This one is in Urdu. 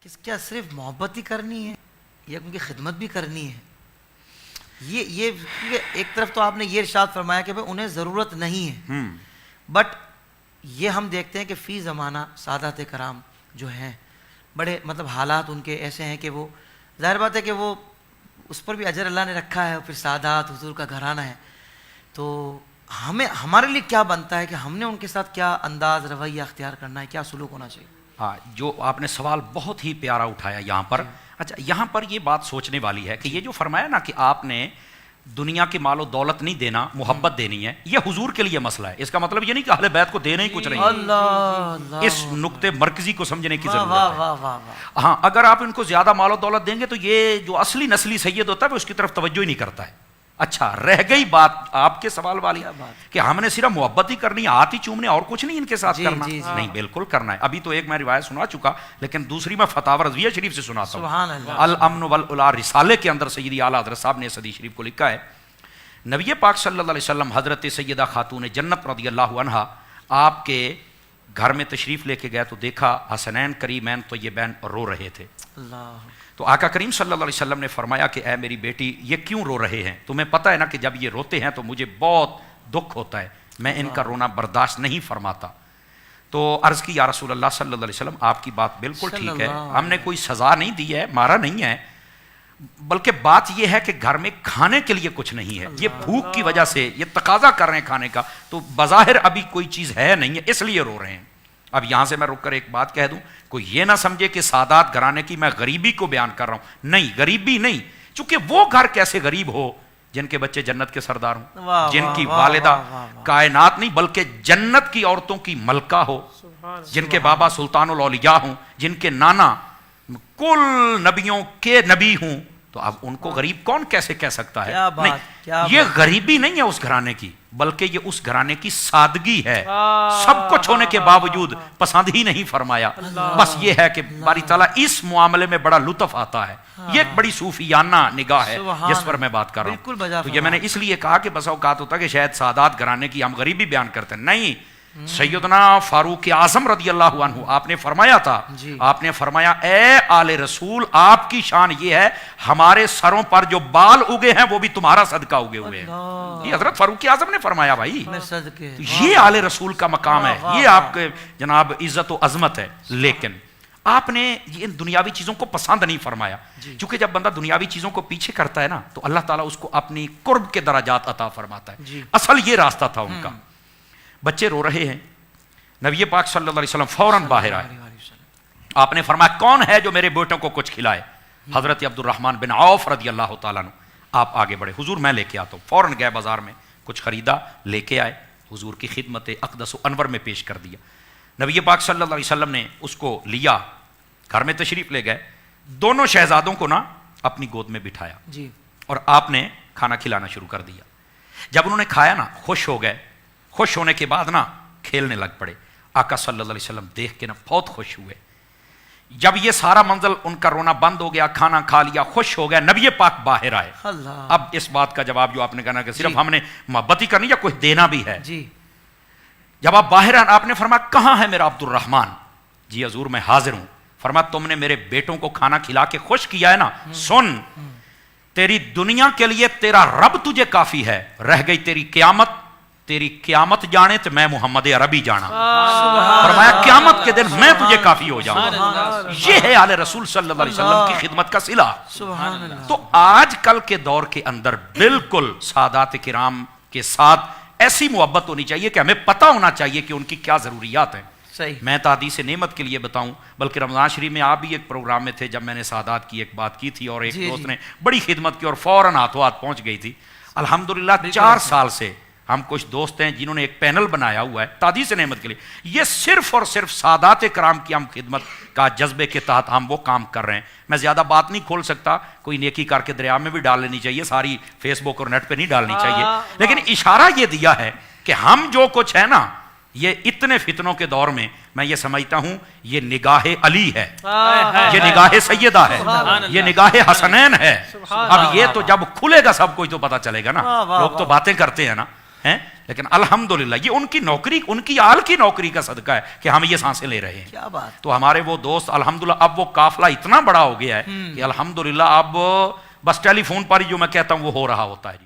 کہ کیا صرف محبت ہی کرنی ہے یا ان کی خدمت بھی کرنی ہے؟ یہ ایک طرف تو آپ نے یہ ارشاد فرمایا کہ انہیں ضرورت نہیں ہے، بٹ یہ ہم دیکھتے ہیں کہ فی زمانہ سادات کرام جو ہیں بڑے مطلب حالات ان کے ایسے ہیں کہ وہ ظاہر بات ہے کہ وہ اس پر بھی اجر اللہ نے رکھا ہے، اور پھر سادات حضور کا گھرانہ ہے، تو ہمارے لیے کیا بنتا ہے کہ ہم نے ان کے ساتھ کیا انداز رویہ اختیار کرنا ہے، کیا سلوک ہونا چاہیے؟ ہاں، جو آپ نے سوال بہت ہی پیارا اٹھایا یہاں پر. اچھا، یہاں پر یہ بات سوچنے والی ہے کہ یہ جو فرمایا نا کہ آپ نے دنیا کے مال و دولت نہیں دینا، محبت دینی ہے، یہ حضور کے لیے مسئلہ ہے. اس کا مطلب یہ نہیں کہ اہل بیت کو دینا ہی کچھ نہیں ہے. اس نقطے مرکزی کو سمجھنے کی ضرورت ہے. ہاں، اگر آپ ان کو زیادہ مال و دولت دیں گے تو یہ جو اصلی نسلی سید ہوتا ہے وہ اس کی طرف توجہ ہی نہیں کرتا ہے. اچھا، رہ گئی بات آپ کے سوال والی کہ ہم نے صرف محبت ہی کرنی ہے، ہاتھ ہی چومنے، اور کچھ نہیں ان کے ساتھ کرنا. نہیں، بالکل کرنا ہے. ابھی تو ایک میں روایت سنا چکا، لیکن دوسری میں فتاوی رضویہ شریف سے سناتا ہوں. الامن والعلا رسالے کے اندر سیدی اعلیٰ حضرت صاحب نے اس حدیث شریف کو لکھا ہے. نبی پاک صلی اللہ علیہ وسلم حضرت سیدہ خاتون جنت رضی اللہ عنہا آپ کے گھر میں تشریف لے کے گئے تو دیکھا حسنین کریمین طیبین رو رہے تھے. تو آقا کریم صلی اللہ علیہ وسلم نے فرمایا کہ اے میری بیٹی، یہ کیوں رو رہے ہیں؟ تمہیں پتہ ہے نا کہ جب یہ روتے ہیں تو مجھے بہت دکھ ہوتا ہے، میں ان کا رونا برداشت نہیں فرماتا. تو عرض کی یا رسول اللہ صلی اللہ علیہ وسلم، آپ کی بات بالکل ٹھیک ہے، ہم نے کوئی سزا نہیں دی ہے، مارا نہیں ہے، بلکہ بات یہ ہے کہ گھر میں کھانے کے لیے کچھ نہیں ہے، یہ بھوک کی وجہ سے یہ تقاضا کر رہے ہیں کھانے کا، تو بظاہر ابھی کوئی چیز ہے نہیں ہے، اس لیے رو رہے ہیں. اب یہاں سے میں رک کر ایک بات کہہ دوں، کوئی یہ نہ سمجھے کہ سادات گھرانے کی میں غریبی کو بیان کر رہا ہوں. نہیں، غریبی نہیں، چونکہ وہ گھر کیسے غریب ہو جن کے بچے جنت کے سردار ہوں، جن کی والدہ کائنات نہیں بلکہ جنت کی عورتوں کی ملکہ ہو، جن کے بابا سلطان الاولیاء ہوں، جن کے نانا کل نبیوں کے نبی ہوں. تو اب ان کو غریب کون کیسے کہہ سکتا ہے؟ نہیں، یہ غریبی نہیں ہے اس گھرانے کی، بلکہ یہ اس گھرانے کی سادگی ہے. سب کچھ ہونے کے باوجود پسند ہی نہیں فرمایا. بس یہ ہے کہ باری تعالیٰ اس معاملے میں بڑا لطف آتا ہے. یہ ایک بڑی صوفیانہ نگاہ ہے جس پر میں بات کر رہا ہوں. تو یہ میں نے اس لیے کہا کہ بس اوقات ہوتا ہے کہ شاید سادات گھرانے کی ہم غریبی بیان کرتے ہیں. نہیں، سیدنا فاروق اعظم رضی اللہ عنہ آپ نے فرمایا تھا، آپ نے فرمایا اے آل رسول، آپ کی شان یہ ہے ہمارے سروں پر جو بال اگے ہیں وہ بھی تمہارا صدقہ اگے ہوئے ہیں. یہ حضرت فاروق اعظم نے فرمایا. بھائی یہ آل رسول کا مقام ہے، یہ آپ کے جناب عزت و عظمت ہے. لیکن آپ نے ان دنیاوی چیزوں کو پسند نہیں فرمایا، چونکہ جب بندہ دنیاوی چیزوں کو پیچھے کرتا ہے نا تو اللہ تعالیٰ اس کو اپنی قرب کے درجات عطا فرماتا ہے. اصل یہ راستہ تھا ان کا. بچے رو رہے ہیں، نبی پاک صلی اللہ علیہ وسلم فوراً باہر آئے. آپ نے فرمایا کون ہے جو میرے بیٹوں کو کچھ کھلائے؟ حضرت عبد الرحمن بن عوف رضی اللہ تعالیٰ عنہ. آپ آگے بڑھے، حضور میں لے کے آتا ہوں. فوراً گئے بازار میں، کچھ خریدا، لے کے آئے، حضور کی خدمت اقدس و انور میں پیش کر دیا. نبی پاک صلی اللہ علیہ وسلم نے اس کو لیا، گھر میں تشریف لے گئے، دونوں شہزادوں کو نا اپنی گود میں بٹھایا اور آپ نے کھانا کھلانا شروع کر دیا. جب انہوں نے کھایا نا خوش ہو گئے. خوش ہونے کے بعد نا کھیلنے لگ پڑے. آقا صلی اللہ علیہ وسلم دیکھ کے نا بہت خوش ہوئے. جب یہ سارا منزل ان کا رونا بند ہو گیا، کھانا کھا لیا، خوش ہو گئے، نبی پاک باہر آئے. اب اس بات کا جواب جو آپ نے کہا کہ صرف ہم نے محبت ہی کرنی یا کچھ دینا بھی ہے. جب آپ باہر آئے آپ نے فرمایا کہاں ہے میرا عبد الرحمن؟ جی حضور میں حاضر ہوں. فرمایا تم نے میرے بیٹوں کو کھانا کھلا کے خوش کیا ہے نا، سن تیری دنیا کے لیے تیرا رب تجھے کافی ہے، رہ گئی تیری قیامت. تیری قیامت جانے تو میں محمد عربی جانا. فرمایا قیامت کے دن میں تجھے کافی ہو جاؤں. یہ ہے آل رسول صلی اللہ علیہ وسلم کی خدمت کا صلہ. تو آج کل کے دور کے اندر بالکل سادات کرام کے ساتھ ایسی محبت ہونی چاہیے کہ ہمیں پتہ ہونا چاہیے کہ ان کی کیا ضروریات ہیں. میں تحدیث نعمت کے لیے بتاؤں، بلکہ رمضان شریف میں آپ بھی ایک پروگرام میں تھے جب میں نے سادات کی ایک بات کی تھی اور ایک دوست نے بڑی خدمت کی اور فوراً ہاتھوں ہاتھ پہنچ گئی تھی. الحمدللہ 4 سال سے ہم کچھ دوست ہیں جنہوں نے ایک پینل بنایا ہوا ہے تحدیث نعمت کے لیے. یہ صرف اور صرف سادات کرام کی ہم خدمت کا جذبے کے تحت ہم وہ کام کر رہے ہیں. میں زیادہ بات نہیں کھول سکتا، کوئی نیکی کر کے دریا میں بھی ڈال لینی چاہیے، ساری فیس بک اور نیٹ پہ نہیں ڈالنی چاہیے. لیکن اشارہ یہ دیا ہے کہ ہم جو کچھ ہے نا، یہ اتنے فتنوں کے دور میں میں یہ سمجھتا ہوں یہ نگاہ علی ہے، یہ نگاہ سیدہ ہے، یہ نگاہ حسنین ہے. اب یہ تو جب کھلے گا سب کچھ تو پتہ چلے گا نا. لوگ تو باتیں کرتے ہیں نا. ہیں، لیکن الحمدللہ یہ ان کی نوکری، ان کی آل کی نوکری کا صدقہ ہے کہ ہم یہ سانسیں لے رہے ہیں. کیا بات. تو ہمارے وہ دوست الحمدللہ اب وہ قافلہ اتنا بڑا ہو گیا ہے کہ الحمدللہ اب بس ٹیلی فون پر ہی جو میں کہتا ہوں وہ ہو رہا ہوتا ہے.